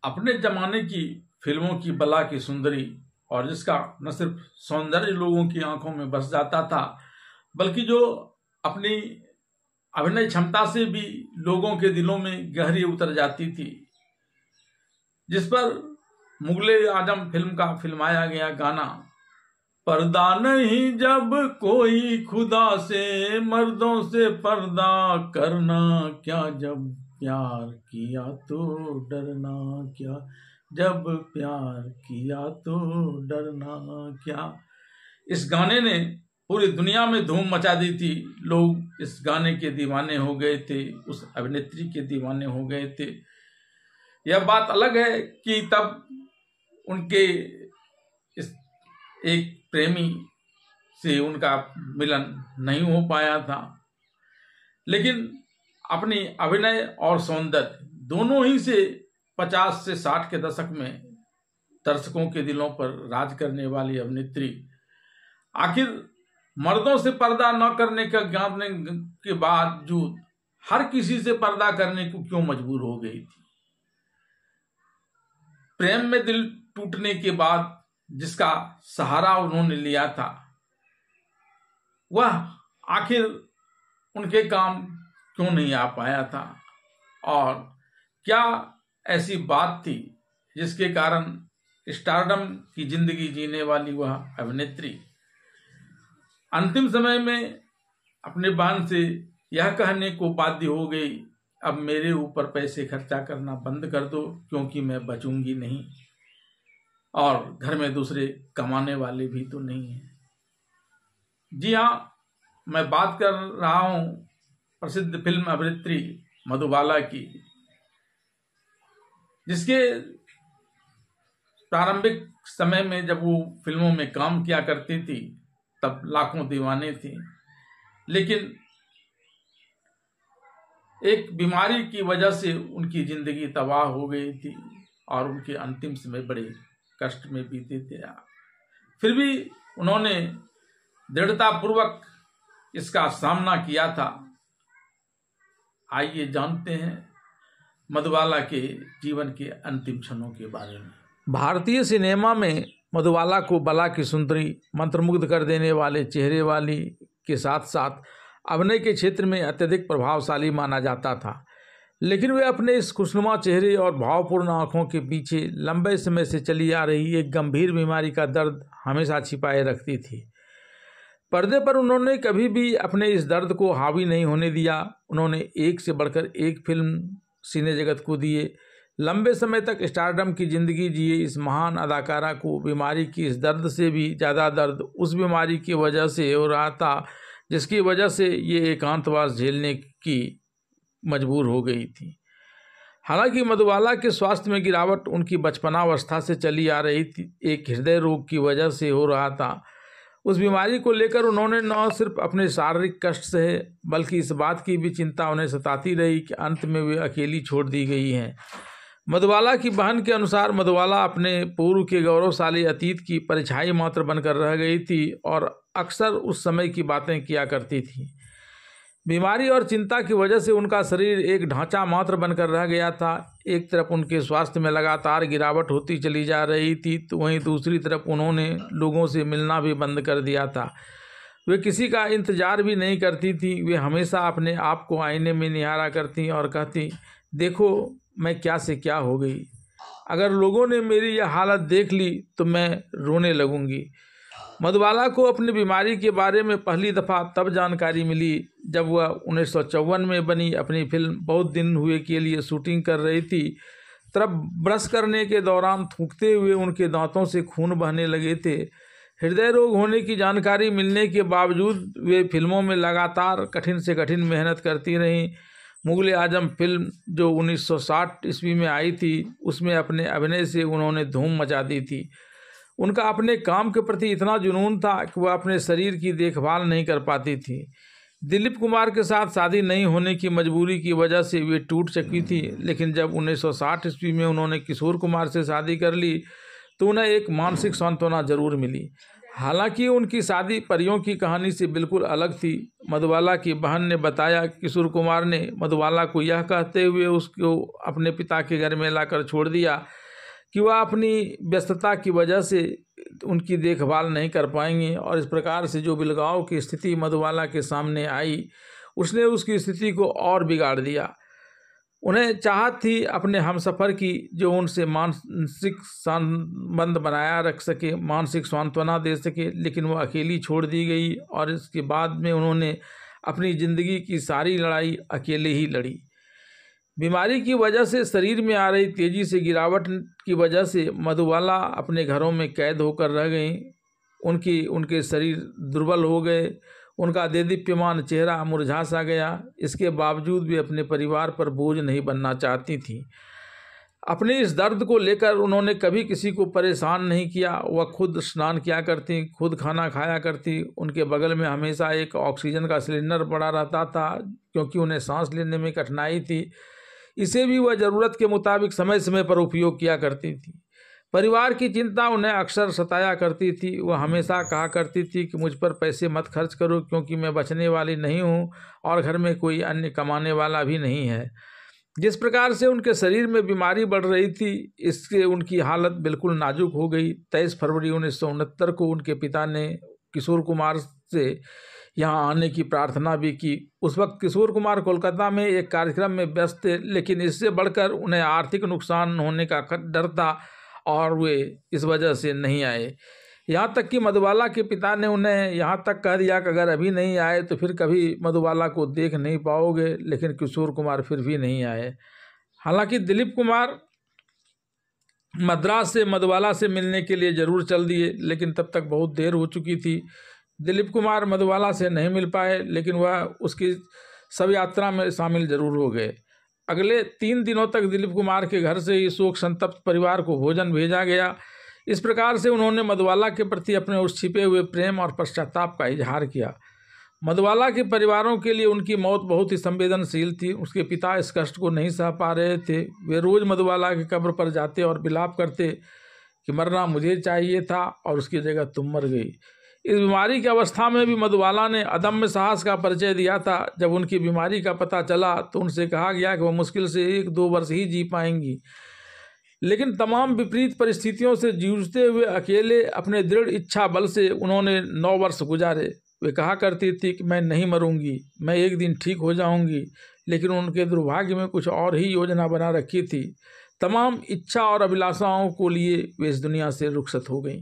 अपने जमाने की फिल्मों की बला की सुंदरी और जिसका न सिर्फ सौंदर्य लोगों की आंखों में बस जाता था, बल्कि जो अपनी अभिनय क्षमता से भी लोगों के दिलों में गहरी उतर जाती थी, जिस पर मुगले आजम फिल्म का फिल्माया गया गाना पर्दा नहीं जब कोई खुदा से, मर्दों से पर्दा करना क्या, जब प्यार किया तो डरना क्या, जब प्यार किया तो डरना क्या। इस गाने ने पूरी दुनिया में धूम मचा दी थी। लोग इस गाने के दीवाने हो गए थे, उस अभिनेत्री के दीवाने हो गए थे। यह बात अलग है कि तब उनके इस एक प्रेमी से उनका मिलन नहीं हो पाया था, लेकिन अपनी अभिनय और सौंदर्य दोनों ही से 50 से 60 के दशक में दर्शकों के दिलों पर राज करने वाली अभिनेत्री आखिर मर्दों से पर्दा न करने का ज्ञान के बावजूद हर किसी से पर्दा करने को क्यों मजबूर हो गई थी। प्रेम में दिल टूटने के बाद जिसका सहारा उन्होंने लिया था, वह आखिर उनके काम क्यों नहीं आ पाया था, और क्या ऐसी बात थी जिसके कारण स्टारडम की जिंदगी जीने वाली वह अभिनेत्री अंतिम समय में अपने बहन से यह कहने को बाध्य हो गई, अब मेरे ऊपर पैसे खर्चा करना बंद कर दो क्योंकि मैं बचूंगी नहीं, और घर में दूसरे कमाने वाले भी तो नहीं हैं। जी हाँ, मैं बात कर रहा हूँ प्रसिद्ध फिल्म अभिनेत्री मधुबाला की, जिसके प्रारंभिक समय में जब वो फिल्मों में काम किया करती थी तब लाखों दीवाने थे, लेकिन एक बीमारी की वजह से उनकी जिंदगी तबाह हो गई थी और उनके अंतिम समय बड़े कष्ट में बीते थे। फिर भी उन्होंने दृढ़ता पूर्वक इसका सामना किया था। आइए जानते हैं मधुबाला के जीवन के अंतिम क्षणों के बारे में। भारतीय सिनेमा में मधुबाला को बला की सुंदरी, मंत्रमुग्ध कर देने वाले चेहरे वाली के साथ साथ अभिनय के क्षेत्र में अत्यधिक प्रभावशाली माना जाता था, लेकिन वे अपने इस खुशनुमा चेहरे और भावपूर्ण आंखों के पीछे लंबे समय से चली आ रही एक गंभीर बीमारी का दर्द हमेशा छिपाए रखती थी। पर्दे पर उन्होंने कभी भी अपने इस दर्द को हावी नहीं होने दिया। उन्होंने एक से बढ़कर एक फिल्म सिने जगत को दिए। लंबे समय तक स्टारडम की जिंदगी जिए इस महान अदाकारा को बीमारी की इस दर्द से भी ज़्यादा दर्द उस बीमारी की वजह से हो रहा था जिसकी वजह से ये एकांतवास झेलने की मजबूर हो गई थी। हालांकि मधुबाला के स्वास्थ्य में गिरावट उनकी बचपनावस्था से चली आ रही थी, एक हृदय रोग की वजह से हो रहा था। उस बीमारी को लेकर उन्होंने न सिर्फ अपने शारीरिक कष्ट सहे, बल्कि इस बात की भी चिंता उन्हें सताती रही कि अंत में वे अकेली छोड़ दी गई हैं। मधुबाला की बहन के अनुसार मधुबाला अपने पूर्व के गौरवशाली अतीत की परछाई मात्र बनकर रह गई थी और अक्सर उस समय की बातें किया करती थी। बीमारी और चिंता की वजह से उनका शरीर एक ढांचा मात्र बनकर रह गया था। एक तरफ उनके स्वास्थ्य में लगातार गिरावट होती चली जा रही थी, तो वहीं दूसरी तरफ उन्होंने लोगों से मिलना भी बंद कर दिया था। वे किसी का इंतजार भी नहीं करती थी। वे हमेशा अपने आप को आईने में निहारा करती और कहती, देखो मैं क्या से क्या हो गई। अगर लोगों ने मेरी यह हालत देख ली तो मैं रोने लगूंगी। मधुबाला को अपनी बीमारी के बारे में पहली दफ़ा तब जानकारी मिली जब वह 1954 में बनी अपनी फिल्म बहुत दिन हुए के लिए शूटिंग कर रही थी। तब ब्रश करने के दौरान थूकते हुए उनके दांतों से खून बहने लगे थे। हृदय रोग होने की जानकारी मिलने के बावजूद वे फिल्मों में लगातार कठिन से कठिन मेहनत करती रहीं। मुगले आजम फिल्म जो 1960 ईस्वी में आई थी, उसमें अपने अभिनय से उन्होंने धूम मचा दी थी। उनका अपने काम के प्रति इतना जुनून था कि वह अपने शरीर की देखभाल नहीं कर पाती थी। दिलीप कुमार के साथ शादी नहीं होने की मजबूरी की वजह से वे टूट चुकी थी, लेकिन जब 1960 ईस्वी में उन्होंने किशोर कुमार से शादी कर ली तो उन्हें एक मानसिक सांत्वना जरूर मिली। हालांकि उनकी शादी परियों की कहानी से बिल्कुल अलग थी। मधुबाला की बहन ने बताया किशोर कुमार ने मधुबाला को यह कहते हुए उसको अपने पिता के घर में लाकर छोड़ दिया कि वह अपनी व्यस्तता की वजह से उनकी देखभाल नहीं कर पाएंगे, और इस प्रकार से जो बिलगाव की स्थिति मधुबाला के सामने आई उसने उसकी स्थिति को और बिगाड़ दिया। उन्हें चाहत थी अपने हमसफ़र की जो उनसे मानसिक संबंध बनाया रख सके, मानसिक सांत्वना दे सके, लेकिन वो अकेली छोड़ दी गई और इसके बाद में उन्होंने अपनी ज़िंदगी की सारी लड़ाई अकेले ही लड़ी। बीमारी की वजह से शरीर में आ रही तेज़ी से गिरावट की वजह से मधुबाला अपने घरों में कैद होकर रह गईं। उनके शरीर दुर्बल हो गए, उनका देदीप्यमान चेहरा मुरझा सा गया। इसके बावजूद भी अपने परिवार पर बोझ नहीं बनना चाहती थीं। अपने इस दर्द को लेकर उन्होंने कभी किसी को परेशान नहीं किया। वह खुद स्नान किया करती, खुद खाना खाया करती। उनके बगल में हमेशा एक ऑक्सीजन का सिलेंडर पड़ा रहता था क्योंकि उन्हें सांस लेने में कठिनाई थी। इसे भी वह ज़रूरत के मुताबिक समय समय पर उपयोग किया करती थी। परिवार की चिंता उन्हें अक्सर सताया करती थी। वह हमेशा कहा करती थी कि मुझ पर पैसे मत खर्च करो क्योंकि मैं बचने वाली नहीं हूँ और घर में कोई अन्य कमाने वाला भी नहीं है। जिस प्रकार से उनके शरीर में बीमारी बढ़ रही थी, इससे उनकी हालत बिल्कुल नाजुक हो गई। 23 फरवरी 1969 को उनके पिता ने किशोर कुमार से यहाँ आने की प्रार्थना भी की। उस वक्त किशोर कुमार कोलकाता में एक कार्यक्रम में व्यस्त थे, लेकिन इससे बढ़कर उन्हें आर्थिक नुकसान होने का डर था और वे इस वजह से नहीं आए। यहाँ तक कि मधुबाला के पिता ने उन्हें यहाँ तक कह दिया कि अगर अभी नहीं आए तो फिर कभी मधुबाला को देख नहीं पाओगे, लेकिन किशोर कुमार फिर भी नहीं आए। हालांकि दिलीप कुमार मद्रास से मधुबाला से मिलने के लिए ज़रूर चल दिए, लेकिन तब तक बहुत देर हो चुकी थी। दिलीप कुमार मधुबाला से नहीं मिल पाए, लेकिन वह उसकी शव यात्रा में शामिल जरूर हो गए। अगले 3 दिनों तक दिलीप कुमार के घर से ही शोक संतप्त परिवार को भोजन भेजा गया। इस प्रकार से उन्होंने मधुबाला के प्रति अपने उस छिपे हुए प्रेम और पश्चाताप का इजहार किया। मधुबाला के परिवारों के लिए उनकी मौत बहुत ही संवेदनशील थी। उसके पिता इस कष्ट को नहीं सह पा रहे थे। वे रोज़ मधुबाला की कब्र पर जाते और विलाप करते कि मरना मुझे चाहिए था और उसकी जगह तुम मर गई। इस बीमारी की अवस्था में भी मधुबाला ने अदम्य साहस का परिचय दिया था। जब उनकी बीमारी का पता चला तो उनसे कहा गया कि वह मुश्किल से 1-2 वर्ष ही जी पाएंगी, लेकिन तमाम विपरीत परिस्थितियों से जूझते हुए अकेले अपने दृढ़ इच्छा बल से उन्होंने 9 वर्ष गुजारे। वे कहा करती थी कि मैं नहीं मरूंगी, मैं एक दिन ठीक हो जाऊंगी, लेकिन उनके दुर्भाग्य में कुछ और ही योजना बना रखी थी। तमाम इच्छा और अभिलाषाओं को लिए वे इस दुनिया से रुखसत हो गईं।